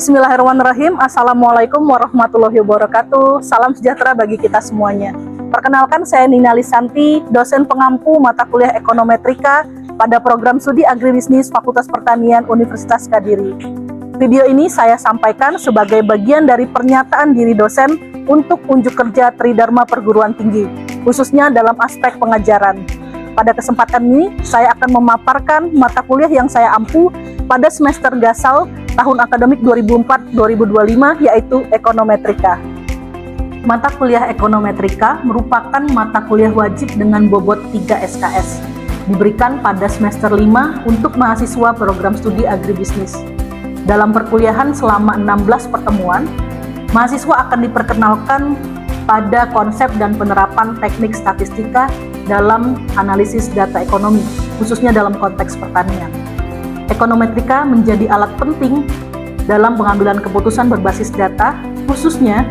Bismillahirrahmanirrahim. Assalamualaikum warahmatullahi wabarakatuh. Salam sejahtera bagi kita semuanya. Perkenalkan, saya Nina Lisanti, dosen pengampu mata kuliah Ekonometrika pada program studi Agribisnis Fakultas Pertanian Universitas Kediri. Video ini saya sampaikan sebagai bagian dari pernyataan diri dosen untuk unjuk kerja Tridharma Perguruan Tinggi, khususnya dalam aspek pengajaran. Pada kesempatan ini, saya akan memaparkan mata kuliah yang saya ampu pada semester gasal tahun akademik 2004-2025, yaitu Ekonometrika. Mata kuliah Ekonometrika merupakan mata kuliah wajib dengan bobot 3 SKS, diberikan pada semester 5 untuk mahasiswa program studi agribisnis. Dalam perkuliahan selama 16 pertemuan, mahasiswa akan diperkenalkan pada konsep dan penerapan teknik statistika dalam analisis data ekonomi, khususnya dalam konteks pertanian. Ekonometrika menjadi alat penting dalam pengambilan keputusan berbasis data, khususnya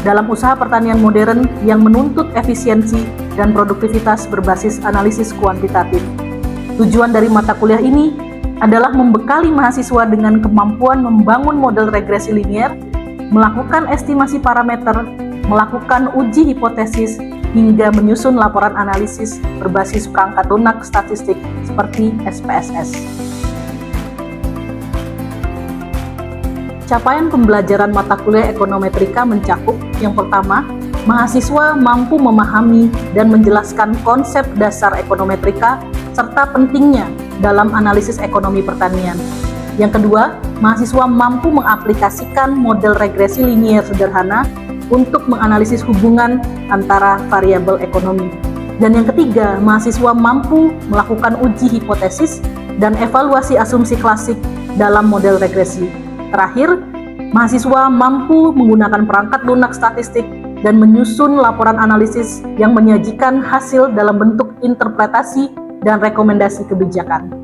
dalam usaha pertanian modern yang menuntut efisiensi dan produktivitas berbasis analisis kuantitatif. Tujuan dari mata kuliah ini adalah membekali mahasiswa dengan kemampuan membangun model regresi linier, melakukan estimasi parameter, melakukan uji hipotesis, hingga menyusun laporan analisis berbasis perangkat lunak statistik seperti SPSS. Capaian pembelajaran mata kuliah Ekonometrika mencakup yang pertama, mahasiswa mampu memahami dan menjelaskan konsep dasar ekonometrika serta pentingnya dalam analisis ekonomi pertanian. Yang kedua, mahasiswa mampu mengaplikasikan model regresi linier sederhana untuk menganalisis hubungan antara variabel ekonomi. Dan yang ketiga, mahasiswa mampu melakukan uji hipotesis dan evaluasi asumsi klasik dalam model regresi. Terakhir, mahasiswa mampu menggunakan perangkat lunak statistik dan menyusun laporan analisis yang menyajikan hasil dalam bentuk interpretasi dan rekomendasi kebijakan.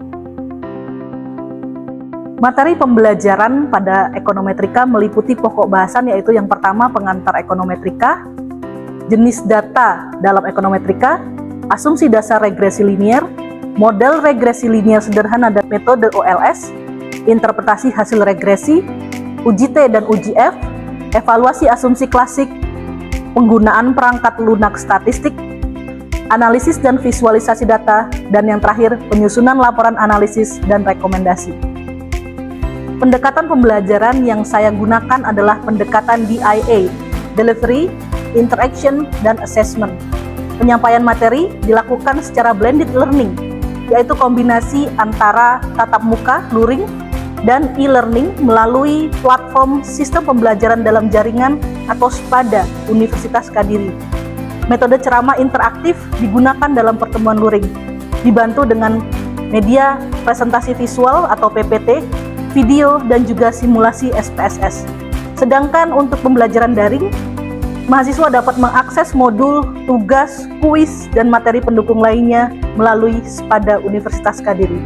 Materi pembelajaran pada Ekonometrika meliputi pokok bahasan, yaitu yang pertama pengantar Ekonometrika, jenis data dalam Ekonometrika, asumsi dasar regresi linier, model regresi linier sederhana dan metode OLS, interpretasi hasil regresi, uji T dan uji F, evaluasi asumsi klasik, penggunaan perangkat lunak statistik, analisis dan visualisasi data, dan yang terakhir penyusunan laporan analisis dan rekomendasi. Pendekatan pembelajaran yang saya gunakan adalah pendekatan DIA, Delivery, Interaction, dan Assessment. Penyampaian materi dilakukan secara blended learning, yaitu kombinasi antara tatap muka, luring, dan e-learning melalui platform sistem pembelajaran dalam jaringan atau SPADA Universitas Kediri. Metode ceramah interaktif digunakan dalam pertemuan luring, dibantu dengan media presentasi visual atau PPT, video, dan juga simulasi SPSS. Sedangkan untuk pembelajaran daring, mahasiswa dapat mengakses modul, tugas, kuis, dan materi pendukung lainnya melalui SPADA Universitas Kediri.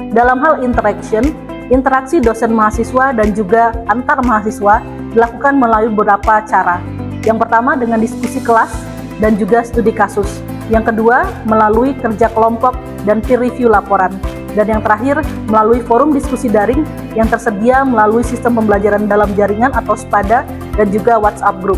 Dalam hal interaksi dosen mahasiswa dan juga antar mahasiswa dilakukan melalui beberapa cara. Yang pertama dengan diskusi kelas dan juga studi kasus. Yang kedua melalui kerja kelompok dan peer review laporan. Dan yang terakhir melalui forum diskusi daring yang tersedia melalui sistem pembelajaran dalam jaringan atau SPADA dan juga WhatsApp group.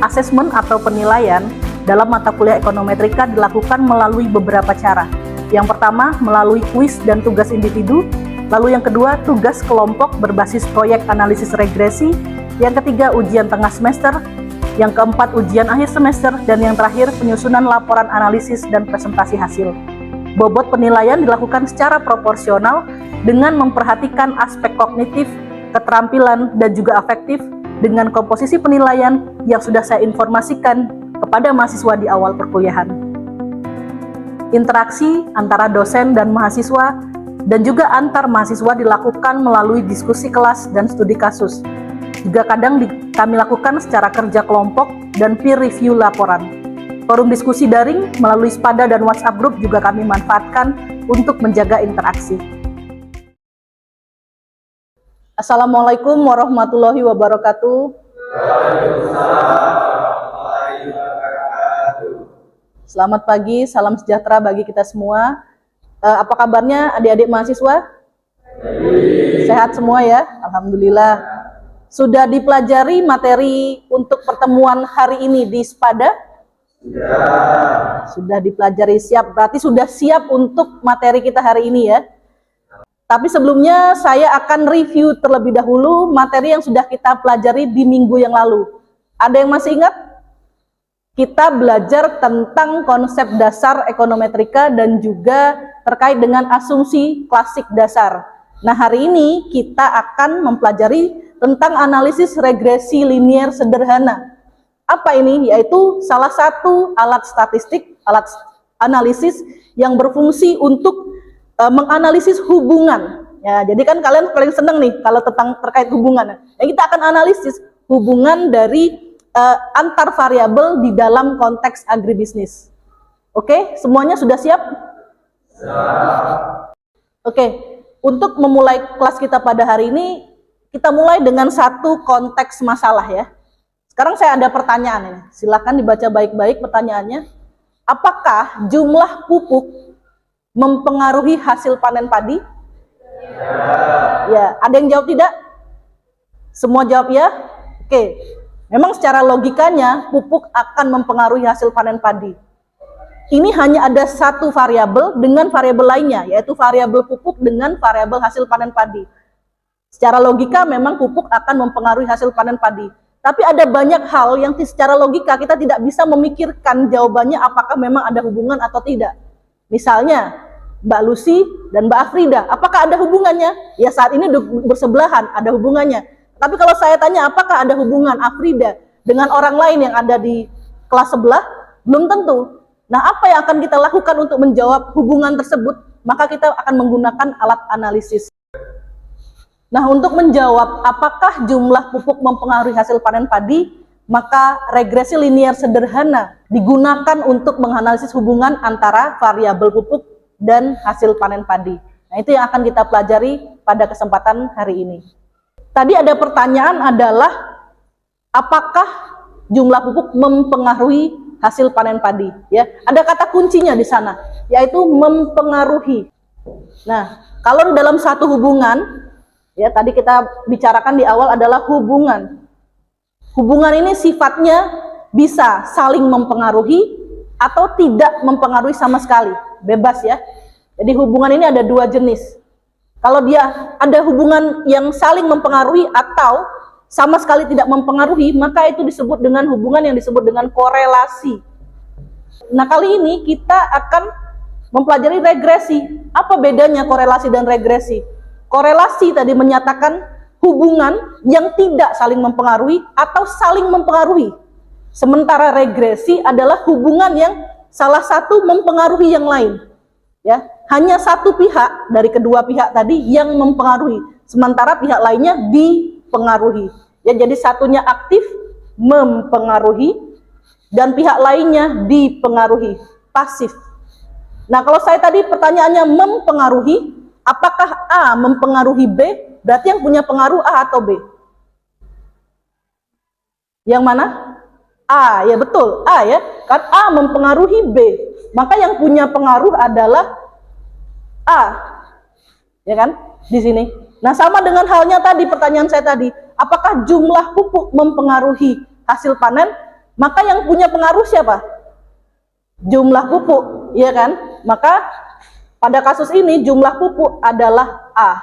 Asesmen atau penilaian dalam mata kuliah Ekonometrika dilakukan melalui beberapa cara. Yang pertama melalui kuis dan tugas individu, lalu yang kedua tugas kelompok berbasis proyek analisis regresi, yang ketiga ujian tengah semester, yang keempat ujian akhir semester, dan yang terakhir penyusunan laporan analisis dan presentasi hasil. Bobot penilaian dilakukan secara proporsional dengan memperhatikan aspek kognitif, keterampilan, dan juga afektif dengan komposisi penilaian yang sudah saya informasikan kepada mahasiswa di awal perkuliahan. Interaksi antara dosen dan mahasiswa dan juga antar mahasiswa dilakukan melalui diskusi kelas dan studi kasus. Juga kadang kami lakukan secara kerja kelompok dan peer review laporan. Forum diskusi daring melalui SPADA dan WhatsApp group juga kami manfaatkan untuk menjaga interaksi. Assalamualaikum warahmatullahi wabarakatuh. Selamat pagi, salam sejahtera bagi kita semua. Apa kabarnya adik-adik mahasiswa? Sehat semua ya, alhamdulillah. Sudah dipelajari materi untuk pertemuan hari ini di SPADA? Sudah dipelajari, siap. Berarti sudah siap untuk materi kita hari ini ya. Tapi sebelumnya saya akan review terlebih dahulu materi yang sudah kita pelajari di minggu yang lalu. Ada yang masih ingat? Kita belajar tentang konsep dasar ekonometrika dan juga terkait dengan asumsi klasik dasar. Nah, hari ini kita akan mempelajari tentang analisis regresi linier sederhana. Apa ini? Yaitu salah satu alat statistik, alat analisis yang berfungsi untuk menganalisis hubungan. Ya, jadi kan kalian paling seneng nih kalau terkait hubungan. Ya, kita akan analisis hubungan dari antar variabel di dalam konteks agribisnis. Oke, semuanya sudah siap? Siap. Oke, untuk memulai kelas kita pada hari ini, kita mulai dengan satu konteks masalah ya. Sekarang saya ada pertanyaan ini. Silakan dibaca baik-baik pertanyaannya. Apakah jumlah pupuk mempengaruhi hasil panen padi? Ya, ada yang jawab tidak? Semua jawab ya? Oke. Memang secara logikanya pupuk akan mempengaruhi hasil panen padi. Ini hanya ada satu variabel dengan variabel lainnya, yaitu variabel pupuk dengan variabel hasil panen padi. Secara logika memang pupuk akan mempengaruhi hasil panen padi. Tapi ada banyak hal yang secara logika kita tidak bisa memikirkan jawabannya apakah memang ada hubungan atau tidak. Misalnya Mbak Lucy dan Mbak Afrida, apakah ada hubungannya? Ya saat ini bersebelahan, ada hubungannya. Tapi kalau saya tanya apakah ada hubungan Afrida dengan orang lain yang ada di kelas sebelah, belum tentu. Nah, apa yang akan kita lakukan untuk menjawab hubungan tersebut? Maka kita akan menggunakan alat analisis. Nah, untuk menjawab apakah jumlah pupuk mempengaruhi hasil panen padi, maka regresi linier sederhana digunakan untuk menganalisis hubungan antara variabel pupuk dan hasil panen padi. Nah, itu yang akan kita pelajari pada kesempatan hari ini. Tadi ada pertanyaan adalah apakah jumlah pupuk mempengaruhi hasil panen padi? Ya, ada kata kuncinya di sana, yaitu mempengaruhi. Nah, kalau dalam satu hubungan, ya tadi kita bicarakan di awal adalah hubungan. Hubungan ini sifatnya bisa saling mempengaruhi atau tidak mempengaruhi sama sekali, bebas ya. Jadi hubungan ini ada dua jenis. Kalau dia ada hubungan yang saling mempengaruhi atau sama sekali tidak mempengaruhi, maka itu disebut dengan hubungan yang disebut dengan korelasi. Nah, kali ini kita akan mempelajari regresi. Apa bedanya korelasi dan regresi? Korelasi tadi menyatakan hubungan yang tidak saling mempengaruhi atau saling mempengaruhi. Sementara regresi adalah hubungan yang salah satu mempengaruhi yang lain. Ya, hanya satu pihak dari kedua pihak tadi yang mempengaruhi, sementara pihak lainnya dipengaruhi. Ya, jadi satunya aktif mempengaruhi dan pihak lainnya dipengaruhi, pasif. Nah, kalau saya tadi pertanyaannya mempengaruhi, apakah A mempengaruhi B? Berarti yang punya pengaruh A atau B? Yang mana? A, ya betul, A ya. Kan A mempengaruhi B. Maka yang punya pengaruh adalah A. Ya kan? Di sini. Nah, sama dengan halnya tadi pertanyaan saya tadi, apakah jumlah pupuk mempengaruhi hasil panen? Maka yang punya pengaruh siapa? Jumlah pupuk, ya kan? Maka pada kasus ini jumlah pupuk adalah A.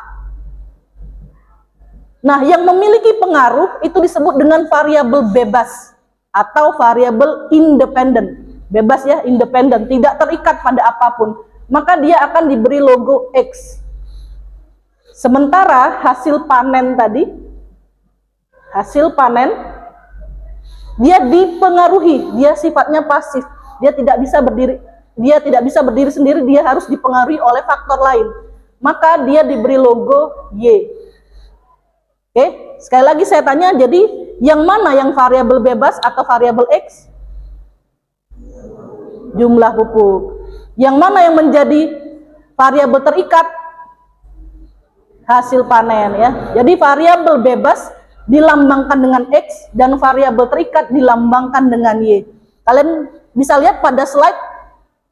Nah, yang memiliki pengaruh itu disebut dengan variabel bebas atau variabel independen. Bebas ya, independen, tidak terikat pada apapun. Maka dia akan diberi logo X. Sementara hasil panen tadi, hasil panen, dia dipengaruhi, dia sifatnya pasif. Dia tidak bisa berdiri sendiri, dia harus dipengaruhi oleh faktor lain. Maka dia diberi logo Y. Oke, sekali lagi saya tanya, jadi yang mana yang variabel bebas atau variabel X? Jumlah pupuk. Yang mana yang menjadi variabel terikat? Hasil panen ya. Jadi variabel bebas dilambangkan dengan X dan variabel terikat dilambangkan dengan Y. Kalian bisa lihat pada slide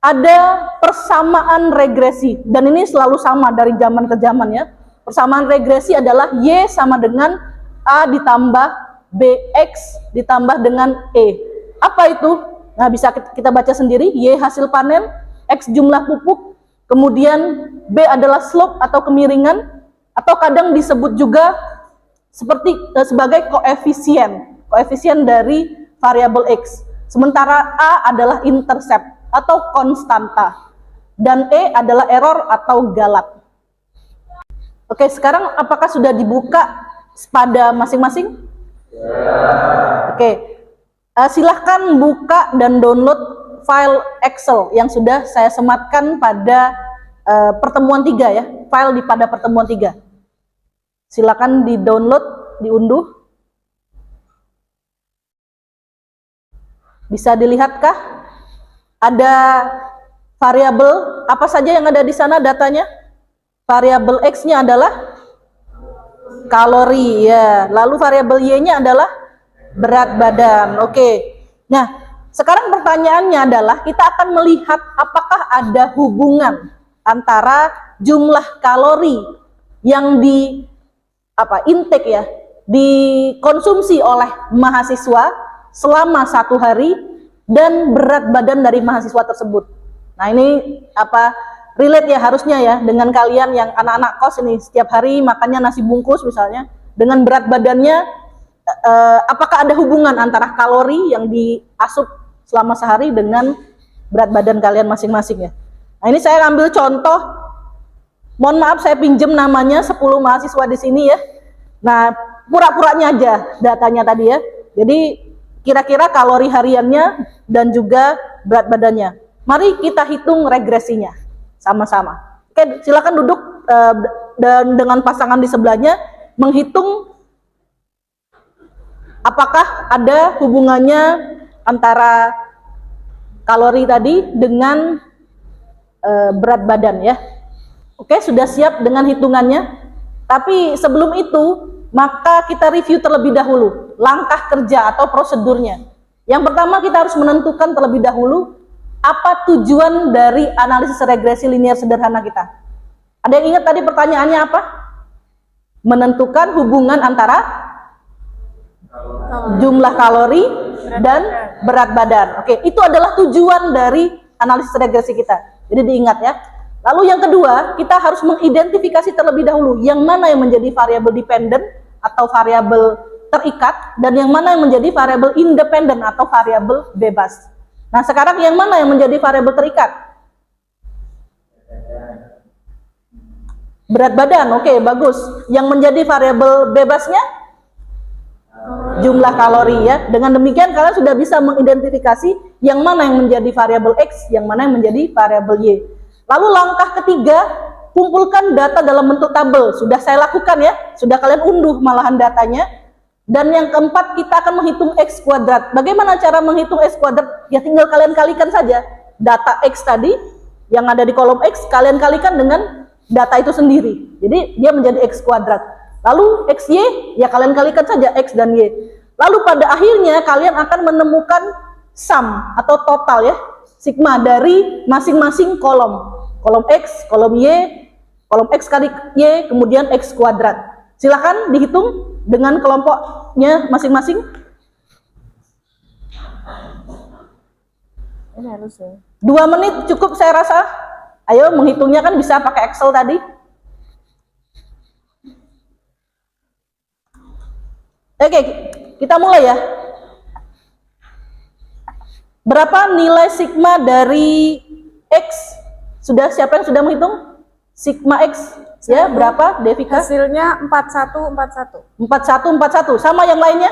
ada persamaan regresi dan ini selalu sama dari zaman ke zaman ya. Persamaan regresi adalah Y sama dengan A ditambah BX ditambah dengan E. Apa itu? Nah, bisa kita baca sendiri. Y hasil panen, X jumlah pupuk, kemudian B adalah slope atau kemiringan, atau kadang disebut juga sebagai koefisien dari variabel X. Sementara A adalah intercept atau konstanta, dan E adalah error atau galat. Oke, sekarang apakah sudah dibuka pada masing-masing? Oke, silahkan buka dan download file Excel yang sudah saya sematkan pada pertemuan 3 ya, file pada pertemuan 3. Silakan di-download, diunduh. Bisa dilihatkah? Ada variabel apa saja yang ada di sana datanya? Variabel X-nya adalah kalori ya. Lalu variabel Y-nya adalah berat badan. Oke. Nah, sekarang pertanyaannya adalah kita akan melihat apakah ada hubungan antara jumlah kalori yang intake ya, dikonsumsi oleh mahasiswa selama 1 hari dan berat badan dari mahasiswa tersebut. Nah, ini relate ya harusnya ya dengan kalian yang anak-anak kos ini setiap hari makannya nasi bungkus misalnya, dengan berat badannya apakah ada hubungan antara kalori yang diasup selama sehari dengan berat badan kalian masing-masing ya. Nah, ini saya ambil contoh, mohon maaf saya pinjem namanya 10 mahasiswa di sini ya. Nah, pura-puranya aja datanya tadi ya. Jadi kira-kira kalori hariannya dan juga berat badannya. Mari kita hitung regresinya sama-sama. Oke, silakan duduk dan dengan pasangan di sebelahnya menghitung apakah ada hubungannya antara kalori tadi dengan berat badan ya. Oke, sudah siap dengan hitungannya? Tapi sebelum itu, maka kita review terlebih dahulu langkah kerja atau prosedurnya. Yang pertama, kita harus menentukan terlebih dahulu apa tujuan dari analisis regresi linear sederhana kita. Ada yang ingat tadi pertanyaannya apa? Menentukan hubungan antara jumlah kalori dan berat badan. Oke, itu adalah tujuan dari analisis regresi kita. Jadi diingat ya. Lalu yang kedua, kita harus mengidentifikasi terlebih dahulu yang mana yang menjadi variabel dependent atau variabel terikat dan yang mana yang menjadi variabel independen atau variabel bebas. Nah, sekarang yang mana yang menjadi variabel terikat? Berat badan. Oke, bagus. Yang menjadi variabel bebasnya jumlah kalori ya. Dengan demikian kalian sudah bisa mengidentifikasi yang mana yang menjadi variabel X, yang mana yang menjadi variabel Y. Lalu langkah ketiga, kumpulkan data dalam bentuk tabel. Sudah saya lakukan ya, sudah kalian unduh malahan datanya. Dan yang keempat, kita akan menghitung X kuadrat. Bagaimana cara menghitung X kuadrat? Ya tinggal kalian kalikan saja data X tadi yang ada di kolom X, kalian kalikan dengan data itu sendiri. Jadi dia menjadi X kuadrat. Lalu XY, ya kalian kalikan saja X dan Y. Lalu pada akhirnya kalian akan menemukan sum atau total ya, sigma dari masing-masing kolom. Kolom X, kolom Y, kolom X kali Y, kemudian X kuadrat. Silakan dihitung dengan kelompoknya masing-masing. Ini harus ya. 2 menit cukup saya rasa. Ayo menghitungnya kan bisa pakai Excel tadi. Oke, kita mulai ya. Berapa nilai sigma dari X? Sudah, siapa yang sudah menghitung? Sigma X ya, berapa Devika? Hasilnya 4141. 4141. Sama yang lainnya?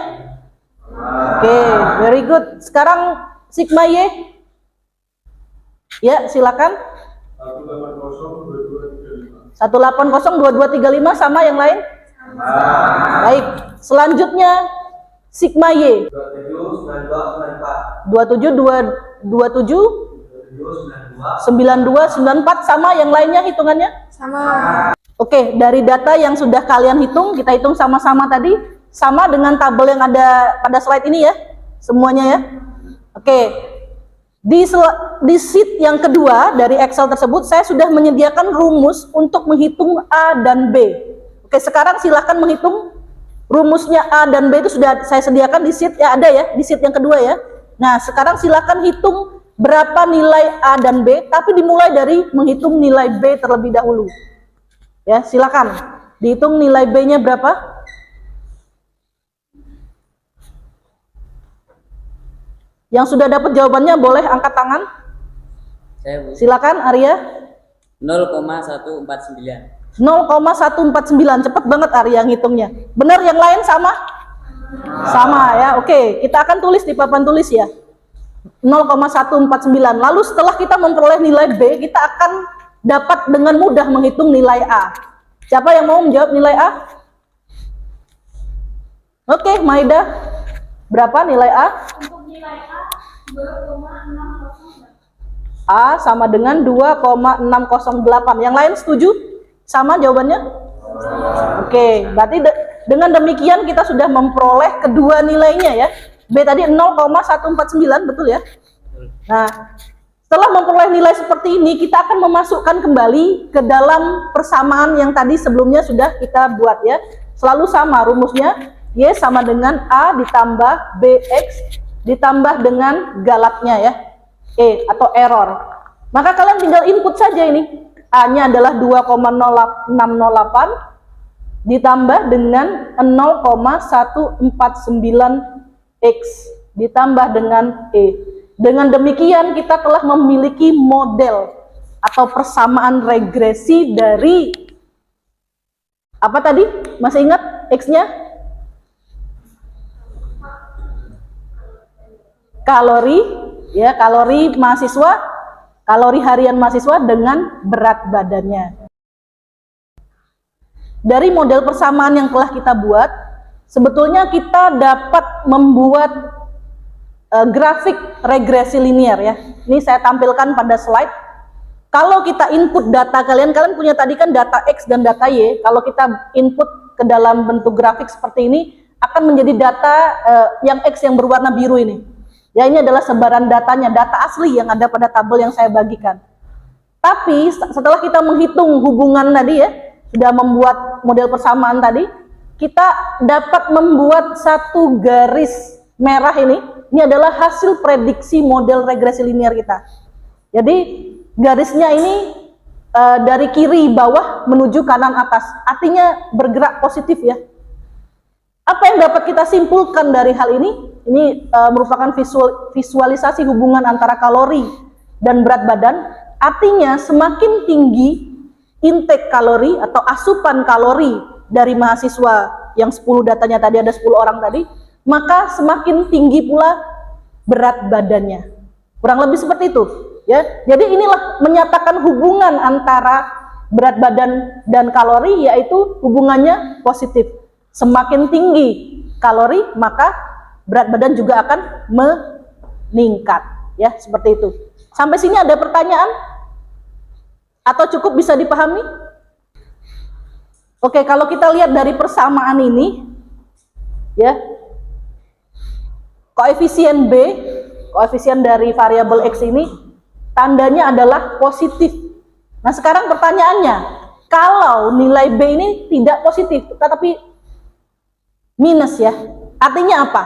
Oke, very good. Sekarang sigma Y. Ya, silakan. 1802235 sama yang lain? Baik. Selanjutnya sigma Y. 27 9294 sama yang lainnya hitungannya? Sama. Oke, dari data yang sudah kalian hitung, kita hitung sama-sama tadi, sama dengan tabel yang ada pada slide ini ya, semuanya ya. Oke, di sheet yang kedua dari Excel tersebut, saya sudah menyediakan rumus untuk menghitung A dan B. Oke, sekarang silahkan menghitung rumusnya A dan B itu sudah saya sediakan di sheet ya, ada ya, di sheet yang kedua ya. Nah, sekarang silahkan hitung berapa nilai A dan B, tapi dimulai dari menghitung nilai B terlebih dahulu. Ya, silakan dihitung nilai B-nya berapa. Yang sudah dapat jawabannya boleh angkat tangan. Saya, Bu. Silakan Arya. 0,149. 0,149, cepet banget Arya ngitungnya. Benar, yang lain sama? Sama ya, oke. Kita akan tulis di papan tulis ya. 0,149. Lalu setelah kita memperoleh nilai B, kita akan dapat dengan mudah menghitung nilai A. Siapa yang mau menjawab nilai A? Oke, Maida. Berapa nilai A? Untuk nilai A 2,608. A sama dengan 2,608. Yang lain setuju? Sama jawabannya? Oke, berarti dengan demikian kita sudah memperoleh kedua nilainya ya. B tadi 0,149, betul ya? Nah, setelah memperoleh nilai seperti ini, kita akan memasukkan kembali ke dalam persamaan yang tadi sebelumnya sudah kita buat ya. Selalu sama rumusnya, Y sama dengan A ditambah BX ditambah dengan galatnya ya, E atau error. Maka kalian tinggal input saja ini. A-nya adalah 2,0608 ditambah dengan 0,149X ditambah dengan E. Dengan demikian kita telah memiliki model atau persamaan regresi dari apa tadi? Masih ingat X-nya? Kalori, ya, kalori mahasiswa, kalori harian mahasiswa dengan berat badannya. Dari model persamaan yang telah kita buat, sebetulnya kita dapat membuat grafik regresi linear ya. Ini saya tampilkan pada slide. Kalau kita input data kalian punya tadi kan data X dan data Y. Kalau kita input ke dalam bentuk grafik seperti ini, akan menjadi data yang X yang berwarna biru ini. Ya, ini adalah sebaran datanya, data asli yang ada pada tabel yang saya bagikan. Tapi setelah kita menghitung hubungan tadi ya, sudah membuat model persamaan tadi, kita dapat membuat satu garis merah ini. Ini adalah hasil prediksi model regresi linear kita. Jadi garisnya ini dari kiri bawah menuju kanan atas, artinya bergerak positif ya. Apa yang dapat kita simpulkan dari hal ini? Ini merupakan visualisasi hubungan antara kalori dan berat badan. Artinya semakin tinggi intake kalori atau asupan kalori dari mahasiswa yang 10 datanya tadi ada 10 orang tadi, maka semakin tinggi pula berat badannya. Kurang lebih seperti itu, ya. Jadi inilah menyatakan hubungan antara berat badan dan kalori, yaitu hubungannya positif. Semakin tinggi kalori, maka berat badan juga akan meningkat, ya, seperti itu. Sampai sini ada pertanyaan? Atau cukup bisa dipahami? Oke, kalau kita lihat dari persamaan ini, ya, koefisien B, koefisien dari variabel X ini, tandanya adalah positif. Nah, sekarang pertanyaannya, kalau nilai B ini tidak positif, tetapi minus ya, artinya apa?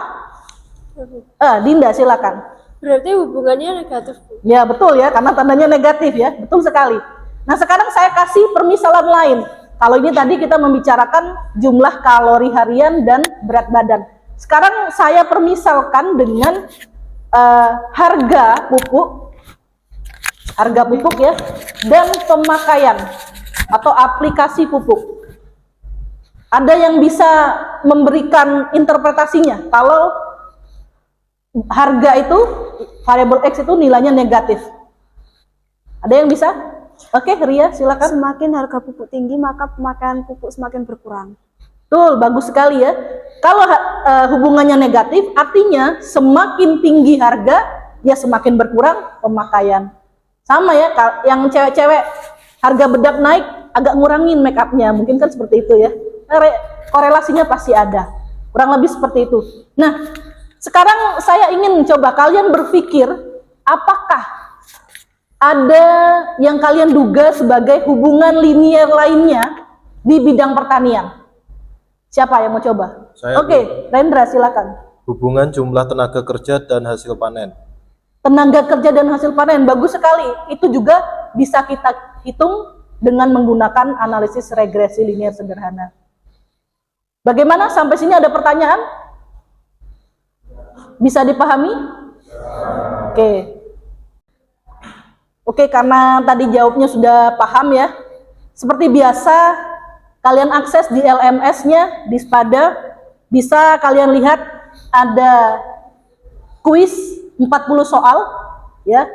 Dinda silakan. Berarti hubungannya negatif, Bu. Ya betul ya, karena tandanya negatif ya, betul sekali. Nah sekarang saya kasih permisalan lain. Kalau ini tadi kita membicarakan jumlah kalori harian dan berat badan. Sekarang saya permisalkan dengan harga pupuk ya, dan pemakaian atau aplikasi pupuk. Ada yang bisa memberikan interpretasinya kalau harga itu, variabel X itu nilainya negatif. Ada yang bisa? Oke, Ria silakan. Semakin harga pupuk tinggi, maka pemakaian pupuk semakin berkurang. Betul, bagus sekali ya. Kalau hubungannya negatif, artinya semakin tinggi harga, ya semakin berkurang pemakaian. Sama ya, yang cewek-cewek harga bedak naik, agak ngurangin make upnya, mungkin kan seperti itu ya. Korelasinya pasti ada, kurang lebih seperti itu. Nah, sekarang saya ingin coba kalian berpikir, apakah ada yang kalian duga sebagai hubungan linear lainnya di bidang pertanian. Siapa yang mau coba? Saya, Oke, Rendra silakan. Hubungan jumlah tenaga kerja dan hasil panen. Tenaga kerja dan hasil panen, bagus sekali. Itu juga bisa kita hitung dengan menggunakan analisis regresi linear sederhana. Bagaimana? Sampai sini ada pertanyaan? Bisa dipahami? Oke, karena tadi jawabnya sudah paham ya. Seperti biasa, kalian akses di LMS-nya, di Spada, bisa kalian lihat ada kuis 40 soal, ya.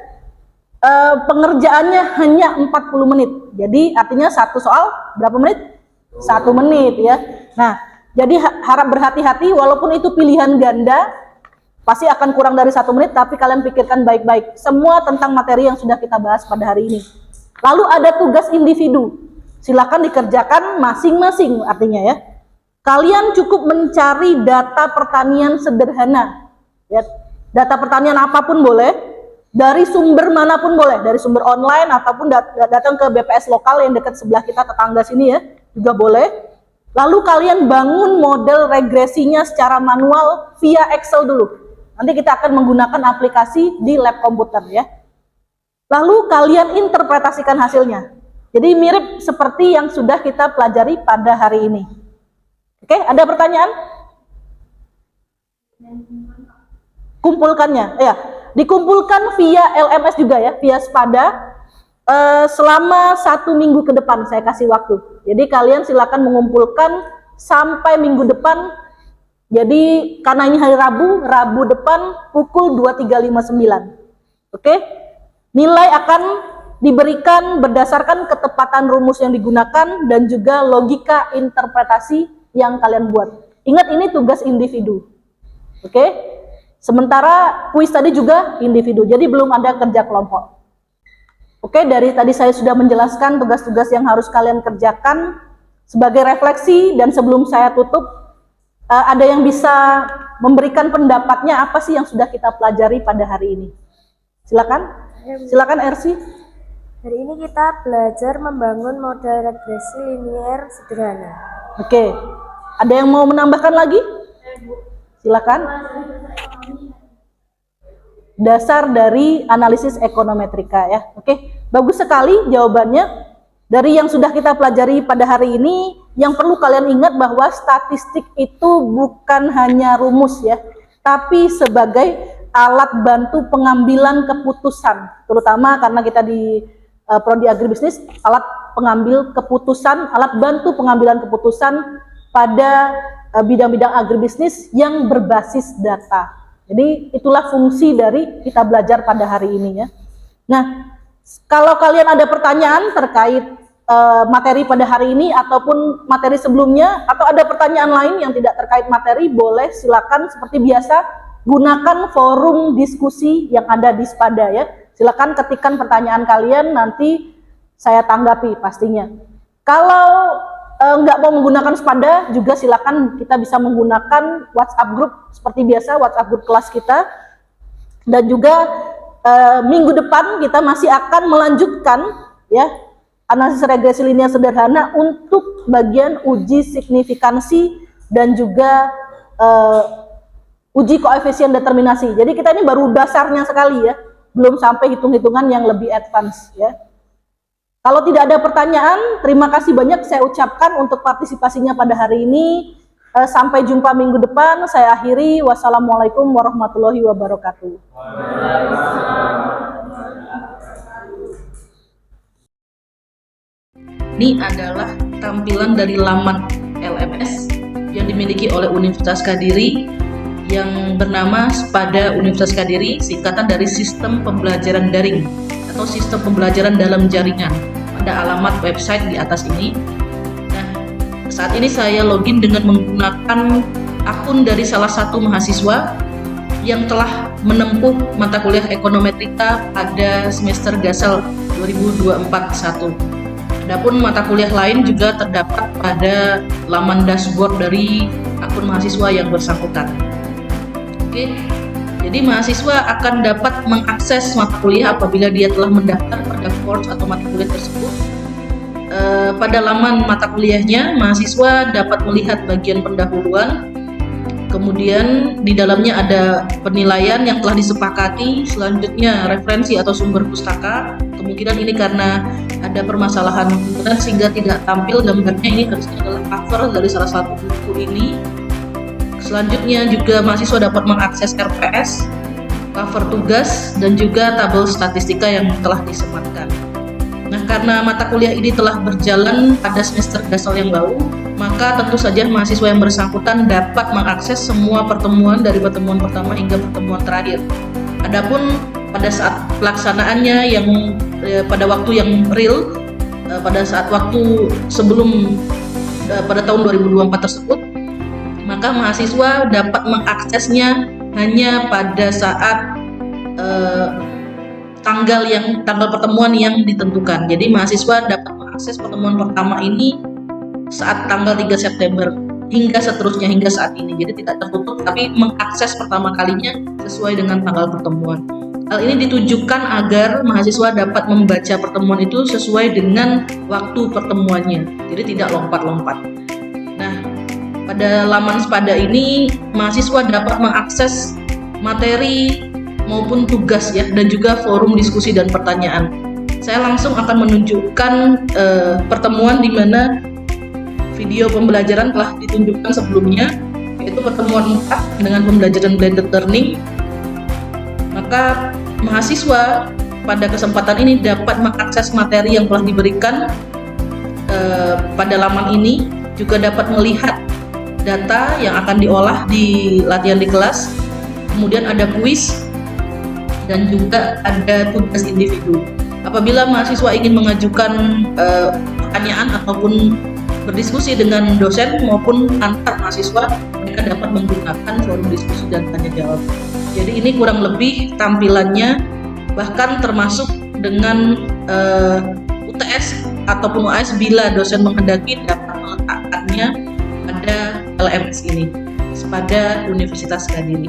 Pengerjaannya hanya 40 menit. Jadi artinya satu soal berapa menit? 1 menit ya. Nah, jadi harap berhati-hati, walaupun itu pilihan ganda, pasti akan kurang dari 1 menit, tapi kalian pikirkan baik-baik semua tentang materi yang sudah kita bahas pada hari ini. Lalu ada tugas individu, silakan dikerjakan masing-masing. Artinya ya, kalian cukup mencari data pertanian sederhana, ya, data pertanian apapun boleh, dari sumber manapun boleh, dari sumber online ataupun datang ke BPS lokal yang dekat sebelah kita, tetangga sini ya, juga boleh. Lalu kalian bangun model regresinya secara manual via Excel dulu. Nanti kita akan menggunakan aplikasi di lab komputer ya. Lalu kalian interpretasikan hasilnya. Jadi mirip seperti yang sudah kita pelajari pada hari ini. Oke, ada pertanyaan? Kumpulkannya, ya. Dikumpulkan via LMS juga ya, via Spada. Selama 1 minggu ke depan saya kasih waktu. Jadi kalian silakan mengumpulkan sampai minggu depan. Jadi karena ini hari Rabu depan pukul 23.59. Oke? Nilai akan diberikan berdasarkan ketepatan rumus yang digunakan dan juga logika interpretasi yang kalian buat. Ingat, ini tugas individu. Oke? Sementara kuis tadi juga individu. Jadi belum ada kerja kelompok. Oke, dari tadi saya sudah menjelaskan tugas-tugas yang harus kalian kerjakan sebagai refleksi, dan sebelum saya tutup, ada yang bisa memberikan pendapatnya apa sih yang sudah kita pelajari pada hari ini? Silakan, silakan Ersi. Hari ini kita belajar membangun model regresi linear sederhana. Oke, ada yang mau menambahkan lagi? Silakan. Dasar dari analisis ekonometrika ya. Oke, bagus sekali jawabannya. Dari yang sudah kita pelajari pada hari ini, yang perlu kalian ingat bahwa statistik itu bukan hanya rumus ya, tapi sebagai alat bantu pengambilan keputusan, terutama karena kita di prodi agribisnis, alat pengambil keputusan, alat bantu pengambilan keputusan pada bidang-bidang agribisnis yang berbasis data. Jadi itulah fungsi dari kita belajar pada hari ini ya. Nah, kalau kalian ada pertanyaan terkait materi pada hari ini ataupun materi sebelumnya, atau ada pertanyaan lain yang tidak terkait materi, boleh silakan seperti biasa gunakan forum diskusi yang ada di Spada ya. Silakan ketikkan pertanyaan kalian, nanti saya tanggapi pastinya. Kalau nggak mau menggunakan Spada juga silakan, kita bisa menggunakan WhatsApp group seperti biasa, WhatsApp group kelas kita. Dan juga minggu depan kita masih akan melanjutkan ya analisis regresi linear sederhana untuk bagian uji signifikansi dan juga uji koefisien determinasi. Jadi kita ini baru dasarnya sekali ya, belum sampai hitung-hitungan yang lebih advance ya. Kalau tidak ada pertanyaan, terima kasih banyak saya ucapkan untuk partisipasinya pada hari ini. Sampai jumpa minggu depan. Saya akhiri. Wassalamualaikum warahmatullahi wabarakatuh. Ini adalah tampilan dari laman LMS yang dimiliki oleh Universitas Kediri yang bernama Spada Universitas Kediri, singkatan dari Sistem Pembelajaran Daring atau Sistem Pembelajaran Dalam Jaringan, pada alamat website di atas ini. Nah, saat ini saya login dengan menggunakan akun dari salah satu mahasiswa yang telah menempuh mata kuliah ekonometrika pada semester Gasal 2024-1. Adapun mata kuliah lain juga terdapat pada laman dashboard dari akun mahasiswa yang bersangkutan. Oke, jadi mahasiswa akan dapat mengakses mata kuliah apabila dia telah mendaftar pada course atau mata kuliah tersebut. pada laman mata kuliahnya, mahasiswa dapat melihat bagian pendahuluan, kemudian di dalamnya ada penilaian yang telah disepakati, selanjutnya referensi atau sumber pustaka. Kemungkinan ini karena ada permasalahan internet sehingga tidak tampil gambarnya, ini harusnya adalah cover dari salah satu buku ini. Selanjutnya juga mahasiswa dapat mengakses RPS, cover tugas, dan juga tabel statistika yang telah disematkan. Nah, karena mata kuliah ini telah berjalan pada semester dasar yang lalu, maka tentu saja mahasiswa yang bersangkutan dapat mengakses semua pertemuan dari pertemuan pertama hingga pertemuan terakhir. Adapun pada saat pelaksanaannya yang pada waktu yang real, pada saat waktu sebelum pada tahun 2024 tersebut, maka mahasiswa dapat mengaksesnya hanya pada saat tanggal pertemuan yang ditentukan. Jadi mahasiswa dapat mengakses pertemuan pertama ini saat tanggal 3 September hingga seterusnya hingga saat ini. Jadi tidak tertutup, tapi mengakses pertama kalinya sesuai dengan tanggal pertemuan. Hal ini ditujukan agar mahasiswa dapat membaca pertemuan itu sesuai dengan waktu pertemuannya. Jadi tidak lompat-lompat. Nah, pada laman Spada ini mahasiswa dapat mengakses materi maupun tugas ya, dan juga forum diskusi dan pertanyaan. Saya langsung akan menunjukkan pertemuan di mana video pembelajaran telah ditunjukkan sebelumnya, yaitu pertemuan 4 dengan pembelajaran blended learning. Maka mahasiswa pada kesempatan ini dapat mengakses materi yang telah diberikan pada laman ini, juga dapat melihat data yang akan diolah di latihan di kelas, kemudian ada kuis, dan juga ada tugas individu. Apabila mahasiswa ingin mengajukan pertanyaan ataupun berdiskusi dengan dosen maupun antar mahasiswa, mereka dapat menggunakan forum diskusi dan tanya jawab. Jadi ini kurang lebih tampilannya, bahkan termasuk dengan UTS ataupun UAS bila dosen menghendaki dapat meletakkannya pada LMS ini pada Universitas Kediri.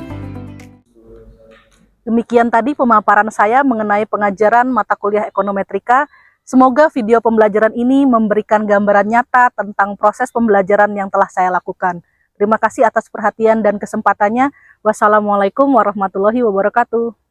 Demikian tadi pemaparan saya mengenai pengajaran mata kuliah ekonometrika. Semoga video pembelajaran ini memberikan gambaran nyata tentang proses pembelajaran yang telah saya lakukan. Terima kasih atas perhatian dan kesempatannya. Wassalamualaikum warahmatullahi wabarakatuh.